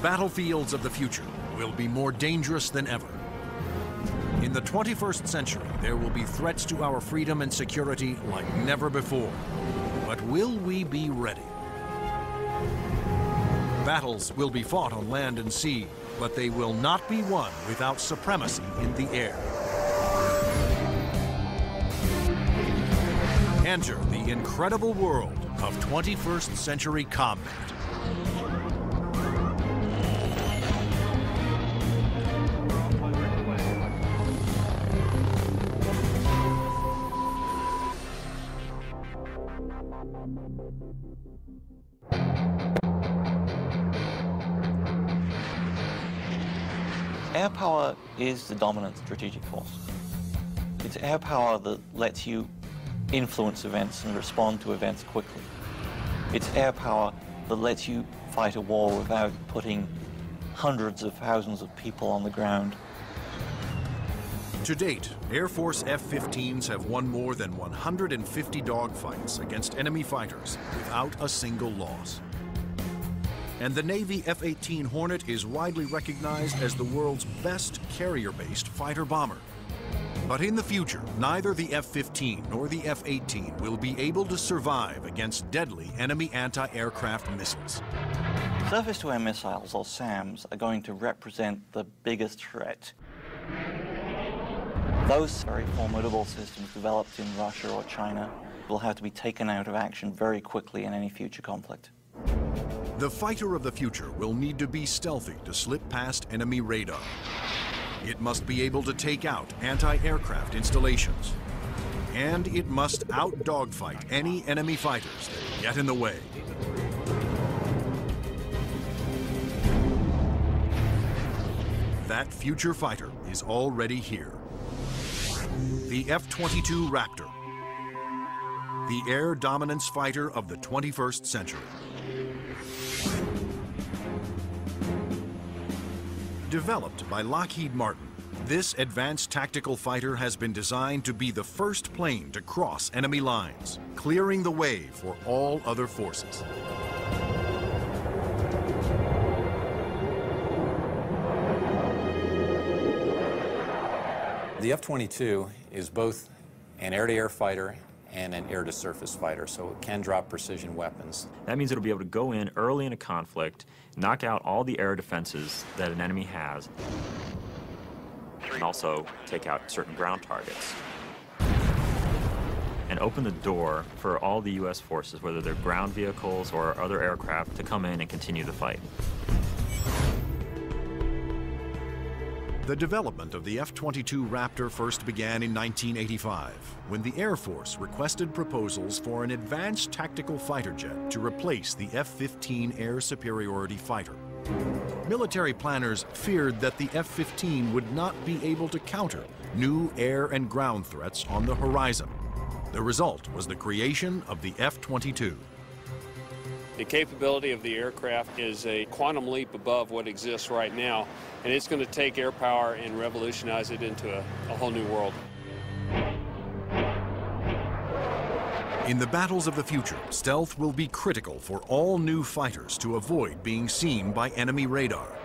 battlefields of the future will be more dangerous than ever. In the 21st century, there will be threats to our freedom and security like never before. But will we be ready? Battles will be fought on land and sea, but they will not be won without supremacy in the air. Enter the incredible world of 21st century combat. Air power is the dominant strategic force. It's air power that lets you influence events and respond to events quickly. It's air power that lets you fight a war without putting hundreds of thousands of people on the ground. To date, Air Force F-15s have won more than 150 dogfights against enemy fighters without a single loss. And the Navy F-18 Hornet is widely recognized as the world's best carrier-based fighter bomber. But in the future, neither the F-15 nor the F-18 will be able to survive against deadly enemy anti-aircraft missiles. Surface-to-air missiles, or SAMs, are going to represent the biggest threat. Those very formidable systems developed in Russia or China will have to be taken out of action very quickly in any future conflict. The fighter of the future will need to be stealthy to slip past enemy radar. It must be able to take out anti-aircraft installations. And it must out-dogfight any enemy fighters that get in the way. That future fighter is already here. The F-22 Raptor, the air dominance fighter of the 21st century. Developed by Lockheed Martin, this advanced tactical fighter has been designed to be the first plane to cross enemy lines, clearing the way for all other forces. The F-22 is both an air-to-air fighter and an air-to-surface fighter, so it can drop precision weapons. That means it'll be able to go in early in a conflict, knock out all the air defenses that an enemy has, and also take out certain ground targets. And open the door for all the U.S. forces, whether they're ground vehicles or other aircraft, to come in and continue the fight. The development of the F-22 Raptor first began in 1985, when the Air Force requested proposals for an advanced tactical fighter jet to replace the F-15 air superiority fighter. Military planners feared that the F-15 would not be able to counter new air and ground threats on the horizon. The result was the creation of the F-22. The capability of the aircraft is a quantum leap above what exists right now, and it's going to take air power and revolutionize it into a whole new world. In the battles of the future, stealth will be critical for all new fighters to avoid being seen by enemy radar.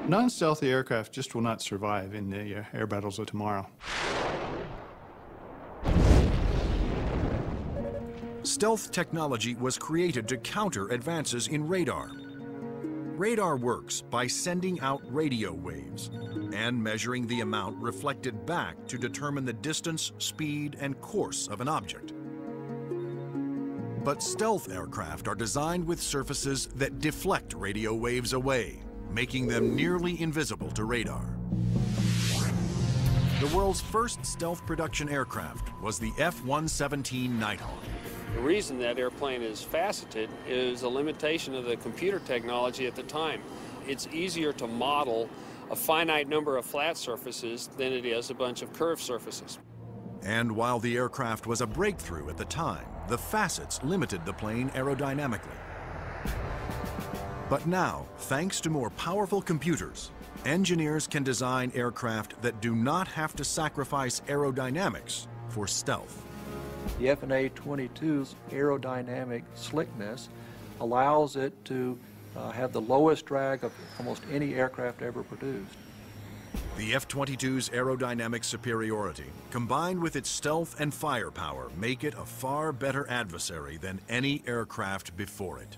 Non-stealthy aircraft just will not survive in the air battles of tomorrow. Stealth technology was created to counter advances in radar. Radar works by sending out radio waves and measuring the amount reflected back to determine the distance, speed, and course of an object. But stealth aircraft are designed with surfaces that deflect radio waves away, making them nearly invisible to radar. The world's first stealth production aircraft was the F-117 Nighthawk. The reason that airplane is faceted is a limitation of the computer technology at the time. It's easier to model a finite number of flat surfaces than it is a bunch of curved surfaces. And while the aircraft was a breakthrough at the time, the facets limited the plane aerodynamically. But now, thanks to more powerful computers, engineers can design aircraft that do not have to sacrifice aerodynamics for stealth. The F/A-22's aerodynamic slickness allows it to have the lowest drag of almost any aircraft ever produced. The F-22's aerodynamic superiority, combined with its stealth and firepower, make it a far better adversary than any aircraft before it.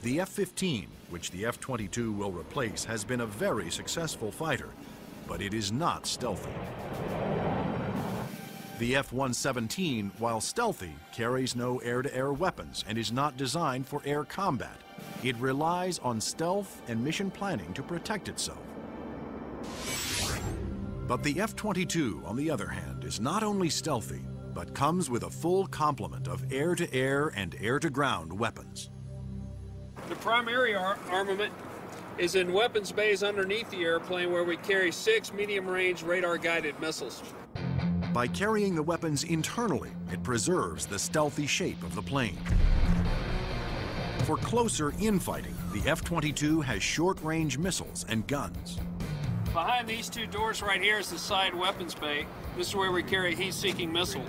The F-15, which the F-22 will replace, has been a very successful fighter, but it is not stealthy. The F-117, while stealthy, carries no air-to-air weapons and is not designed for air combat. It relies on stealth and mission planning to protect itself. But the F-22, on the other hand, is not only stealthy, but comes with a full complement of air-to-air and air-to-ground weapons. The primary armament is in weapons bays underneath the airplane, where we carry 6 medium-range radar-guided missiles. By carrying the weapons internally, it preserves the stealthy shape of the plane. For closer infighting, the F-22 has short-range missiles and guns. Behind these two doors right here is the side weapons bay. This is where we carry a heat-seeking missile.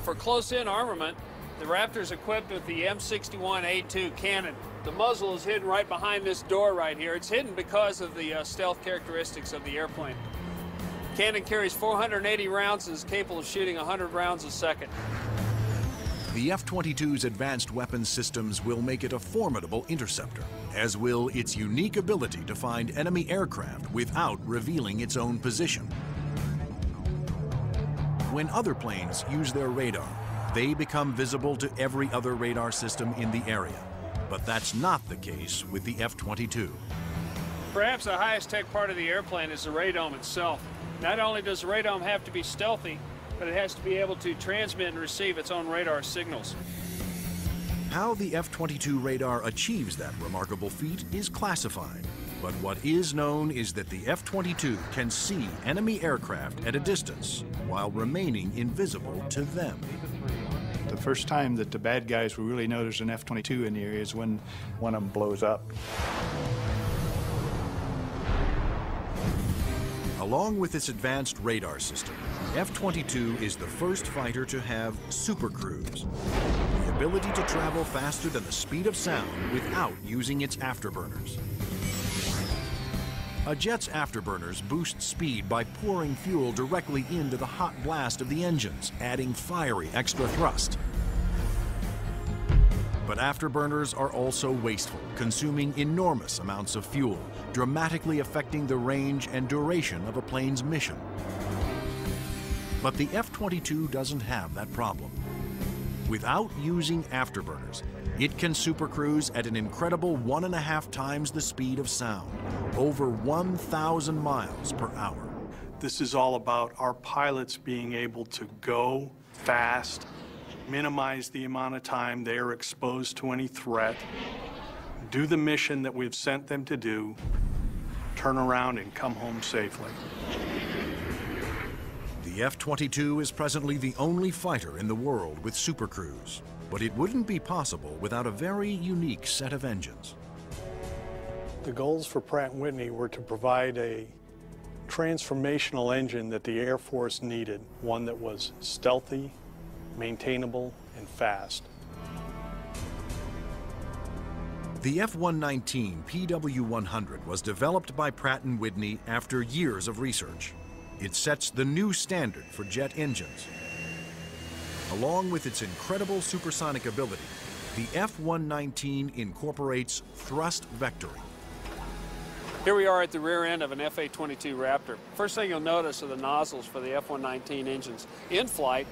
For close-in armament, the Raptor is equipped with the M61A2 cannon. The muzzle is hidden right behind this door right here. It's hidden because of the stealth characteristics of the airplane. Cannon carries 480 rounds and is capable of shooting 100 rounds a second. The F-22's advanced weapons systems will make it a formidable interceptor, as will its unique ability to find enemy aircraft without revealing its own position. When other planes use their radar, they become visible to every other radar system in the area. But that's not the case with the F-22. Perhaps the highest tech part of the airplane is the radome itself. Not only does the radome have to be stealthy, but it has to be able to transmit and receive its own radar signals. How the F-22 radar achieves that remarkable feat is classified. But what is known is that the F-22 can see enemy aircraft at a distance while remaining invisible to them. The first time that the bad guys will really know there's an F-22 in the area is when one of them blows up. Along with its advanced radar system, the F-22 is the first fighter to have supercruise, the ability to travel faster than the speed of sound without using its afterburners. A jet's afterburners boost speed by pouring fuel directly into the hot blast of the engines, adding fiery extra thrust. But afterburners are also wasteful, consuming enormous amounts of fuel, dramatically affecting the range and duration of a plane's mission. But the F-22 doesn't have that problem. Without using afterburners, it can supercruise at an incredible 1.5 times the speed of sound, over 1,000 miles per hour. This is all about our pilots being able to go fast, minimize the amount of time they are exposed to any threat, do the mission that we've sent them to do, turn around and come home safely. The F-22 is presently the only fighter in the world with supercruise, but it wouldn't be possible without a very unique set of engines. The goals for Pratt & Whitney were to provide a transformational engine that the Air Force needed, one that was stealthy, maintainable, and fast. The F-119 PW100 was developed by Pratt & Whitney after years of research. It sets the new standard for jet engines. Along with its incredible supersonic ability, the F-119 incorporates thrust vectoring. Here we are at the rear end of an F-22 Raptor. First thing you'll notice are the nozzles for the F-119 engines. In flight,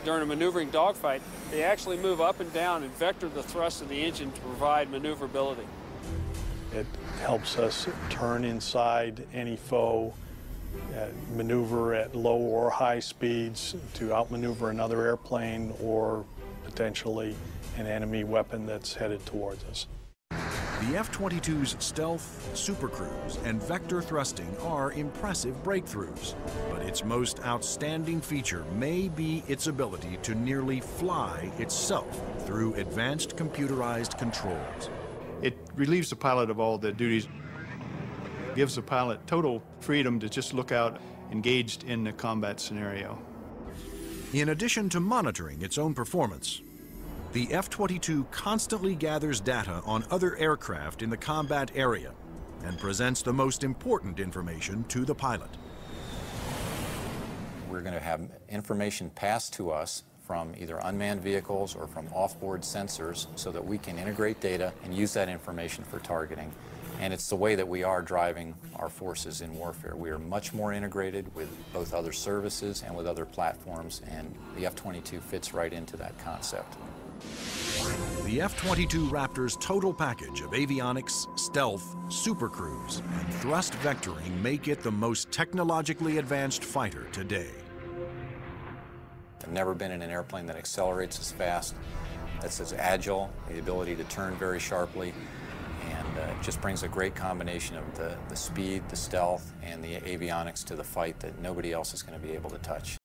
during a maneuvering dogfight, they actually move up and down and vector the thrust of the engine to provide maneuverability. It helps us turn inside any foe, maneuver at low or high speeds to outmaneuver another airplane or potentially an enemy weapon that's headed towards us. The F-22's stealth, supercruise, and vector thrusting are impressive breakthroughs, but its most outstanding feature may be its ability to nearly fly itself through advanced computerized controls. It relieves the pilot of all the duties, gives the pilot total freedom to just look out engaged in the combat scenario. In addition to monitoring its own performance, the F-22 constantly gathers data on other aircraft in the combat area and presents the most important information to the pilot. We're going to have information passed to us from either unmanned vehicles or from off-board sensors so that we can integrate data and use that information for targeting. And it's the way that we are driving our forces in warfare. We are much more integrated with both other services and with other platforms, and the F-22 fits right into that concept. The F-22 Raptor's total package of avionics, stealth, supercruise, and thrust vectoring make it the most technologically advanced fighter today. I've never been in an airplane that accelerates as fast, that's as agile, the ability to turn very sharply, and it just brings a great combination of the speed, the stealth, and the avionics to the fight that nobody else is going to be able to touch.